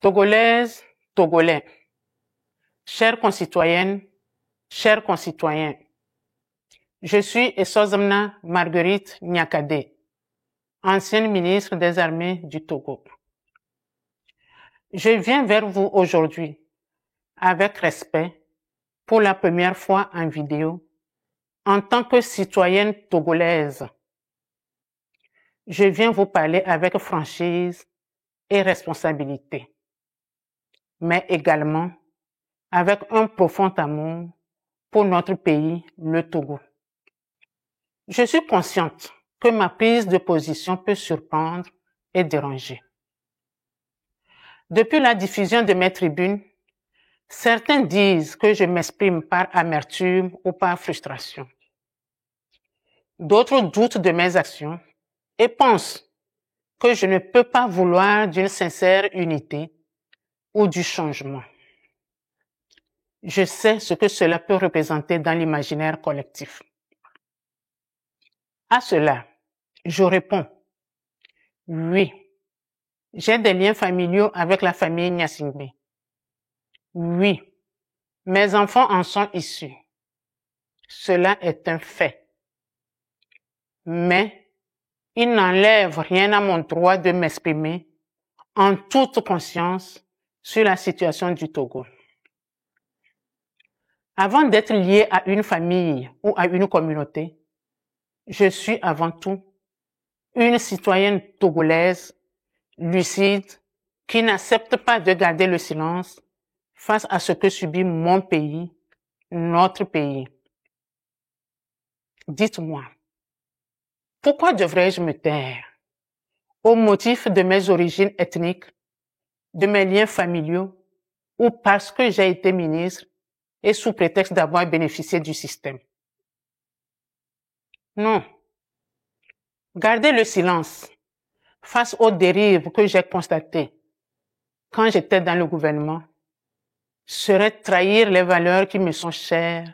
Togolaises, Togolais, chères concitoyennes, chers concitoyens, je suis Essozamna Marguerite Nyakade, ancienne ministre des Armées du Togo. Je viens vers vous aujourd'hui avec respect pour la première fois en vidéo en tant que citoyenne togolaise. Je viens vous parler avec franchise et responsabilité, mais également avec un profond amour pour notre pays, le Togo. Je suis consciente que ma prise de position peut surprendre et déranger. Depuis la diffusion de mes tribunes, certains disent que je m'exprime par amertume ou par frustration. D'autres doutent de mes actions et pensent que je ne peux pas vouloir d'une sincère unité ou du changement. Je sais ce que cela peut représenter dans l'imaginaire collectif. À cela, je réponds, oui, j'ai des liens familiaux avec la famille Gnassingbé. Oui, mes enfants en sont issus. Cela est un fait. Mais il n'enlève rien à mon droit de m'exprimer en toute conscience sur la situation du Togo. Avant d'être lié à une famille ou à une communauté, je suis avant tout une citoyenne togolaise, lucide, qui n'accepte pas de garder le silence face à ce que subit mon pays, notre pays. Dites-moi, pourquoi devrais-je me taire au motif de mes origines ethniques, de mes liens familiaux ou parce que j'ai été ministre et sous prétexte d'avoir bénéficié du système? Non. Garder le silence face aux dérives que j'ai constatées quand j'étais dans le gouvernement serait trahir les valeurs qui me sont chères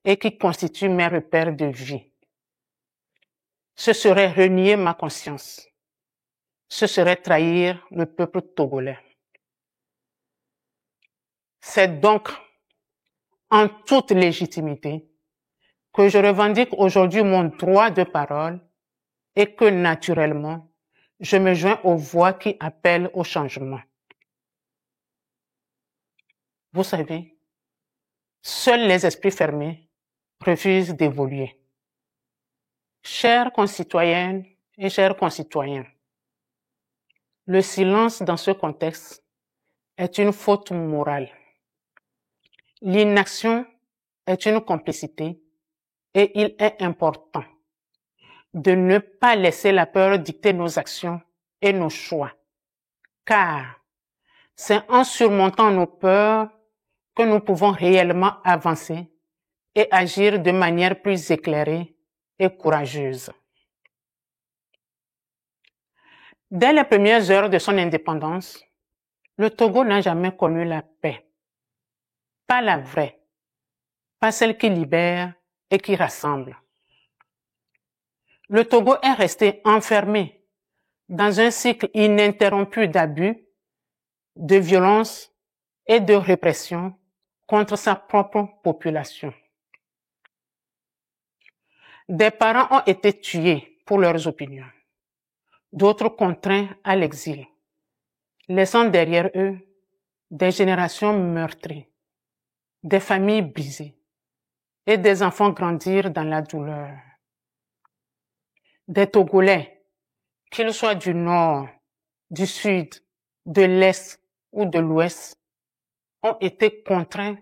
et qui constituent mes repères de vie. Ce serait renier ma conscience. Ce serait trahir le peuple togolais. C'est donc en toute légitimité que je revendique aujourd'hui mon droit de parole et que naturellement, je me joins aux voix qui appellent au changement. Vous savez, seuls les esprits fermés refusent d'évoluer. Chères concitoyennes et chers concitoyens, le silence dans ce contexte est une faute morale. L'inaction est une complicité et il est important de ne pas laisser la peur dicter nos actions et nos choix, car c'est en surmontant nos peurs que nous pouvons réellement avancer et agir de manière plus éclairée et courageuse. Dès les premières heures de son indépendance, le Togo n'a jamais connu la paix. Pas la vraie, pas celle qui libère et qui rassemble. Le Togo est resté enfermé dans un cycle ininterrompu d'abus, de violence et de répression contre sa propre population. Des parents ont été tués pour leurs opinions, d'autres contraints à l'exil, laissant derrière eux des générations meurtries, des familles brisées et des enfants grandir dans la douleur. Des Togolais, qu'ils soient du nord, du sud, de l'est ou de l'ouest, ont été contraints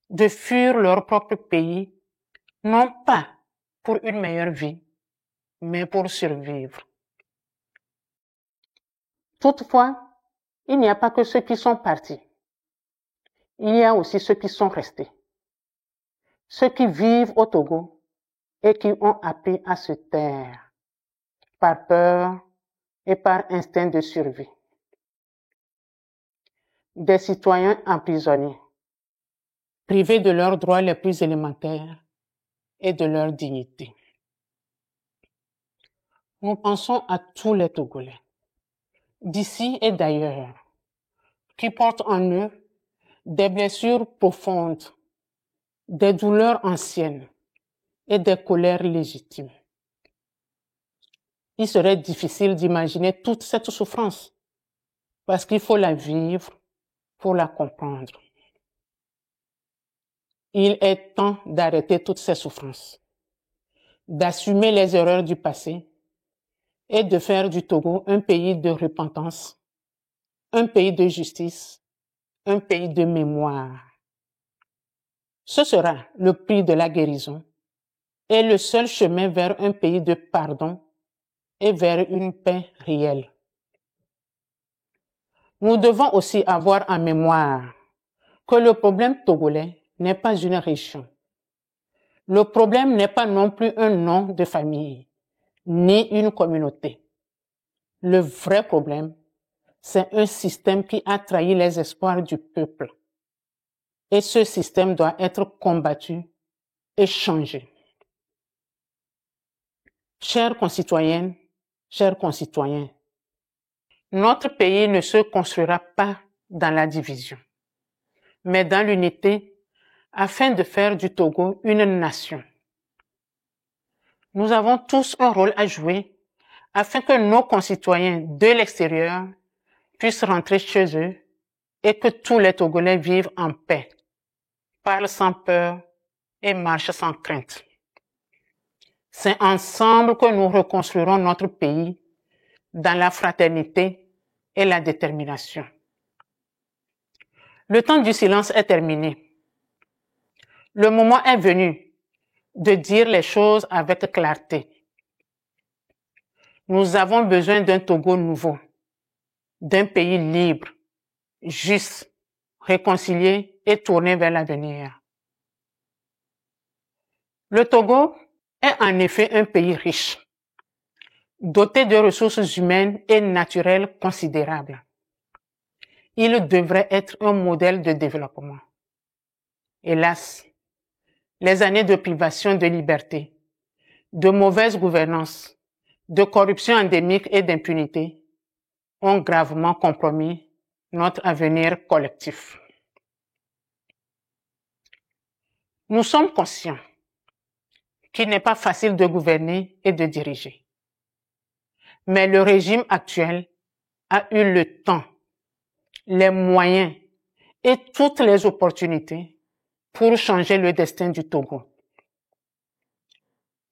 de fuir leur propre pays, non pas pour une meilleure vie, mais pour survivre. Toutefois, il n'y a pas que ceux qui sont partis. Il y a aussi ceux qui sont restés. Ceux qui vivent au Togo et qui ont appris à se taire par peur et par instinct de survie. Des citoyens emprisonnés, privés de leurs droits les plus élémentaires et de leur dignité. Nous pensons à tous les Togolais, d'ici et d'ailleurs, qui portent en eux des blessures profondes, des douleurs anciennes et des colères légitimes. Il serait difficile d'imaginer toute cette souffrance parce qu'il faut la vivre pour la comprendre. Il est temps d'arrêter toutes ces souffrances, d'assumer les erreurs du passé et de faire du Togo un pays de repentance, un pays de justice, un pays de mémoire. Ce sera le prix de la guérison et le seul chemin vers un pays de pardon et vers une paix réelle. Nous devons aussi avoir en mémoire que le problème togolais n'est pas une région. Le problème n'est pas non plus un nom de famille, ni une communauté. Le vrai problème, c'est un système qui a trahi les espoirs du peuple. Et ce système doit être combattu et changé. Chères concitoyennes, chers concitoyens, notre pays ne se construira pas dans la division, mais dans l'unité afin de faire du Togo une nation. Nous avons tous un rôle à jouer afin que nos concitoyens de l'extérieur puissent rentrer chez eux et que tous les Togolais vivent en paix, parlent sans peur et marchent sans crainte. C'est ensemble que nous reconstruirons notre pays dans la fraternité et la détermination. Le temps du silence est terminé. Le moment est venu de dire les choses avec clarté. Nous avons besoin d'un Togo nouveau, d'un pays libre, juste, réconcilié et tourné vers l'avenir. Le Togo est en effet un pays riche, doté de ressources humaines et naturelles considérables. Il devrait être un modèle de développement. Hélas, les années de privation de liberté, de mauvaise gouvernance, de corruption endémique et d'impunité ont gravement compromis notre avenir collectif. Nous sommes conscients qu'il n'est pas facile de gouverner et de diriger. Mais le régime actuel a eu le temps, les moyens et toutes les opportunités pour changer le destin du Togo.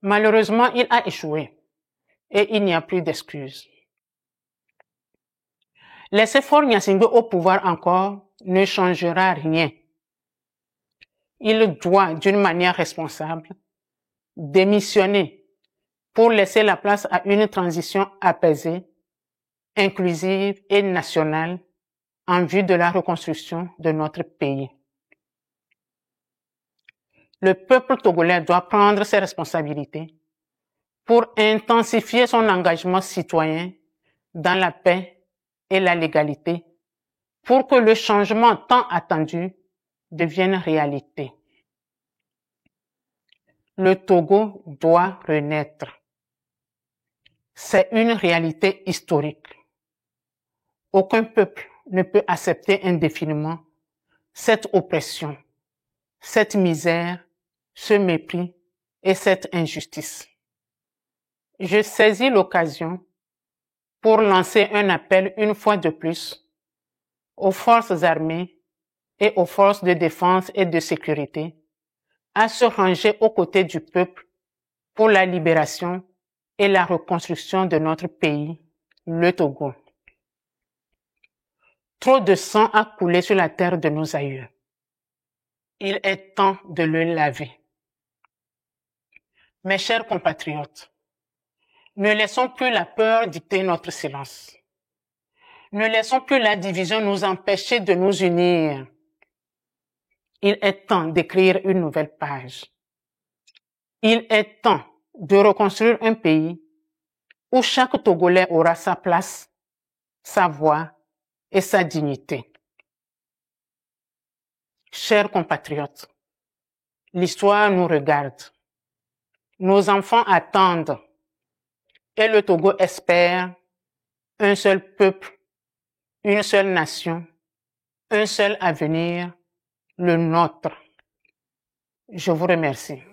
Malheureusement, il a échoué et il n'y a plus d'excuses. Laisser Faure Gnassingbé au pouvoir encore ne changera rien. Il doit, d'une manière responsable, démissionner pour laisser la place à une transition apaisée, inclusive et nationale en vue de la reconstruction de notre pays. Le peuple togolais doit prendre ses responsabilités pour intensifier son engagement citoyen dans la paix et la légalité pour que le changement tant attendu devienne réalité. Le Togo doit renaître. C'est une réalité historique. Aucun peuple ne peut accepter indéfiniment cette oppression, cette misère, ce mépris et cette injustice. Je saisis l'occasion pour lancer un appel une fois de plus aux forces armées et aux forces de défense et de sécurité à se ranger aux côtés du peuple pour la libération et la reconstruction de notre pays, le Togo. Trop de sang a coulé sur la terre de nos aïeux. Il est temps de le laver. Mes chers compatriotes, ne laissons plus la peur dicter notre silence. Ne laissons plus la division nous empêcher de nous unir. Il est temps d'écrire une nouvelle page. Il est temps de reconstruire un pays où chaque Togolais aura sa place, sa voix et sa dignité. Chers compatriotes, l'histoire nous regarde. Nos enfants attendent et le Togo espère un seul peuple, une seule nation, un seul avenir, le nôtre. Je vous remercie.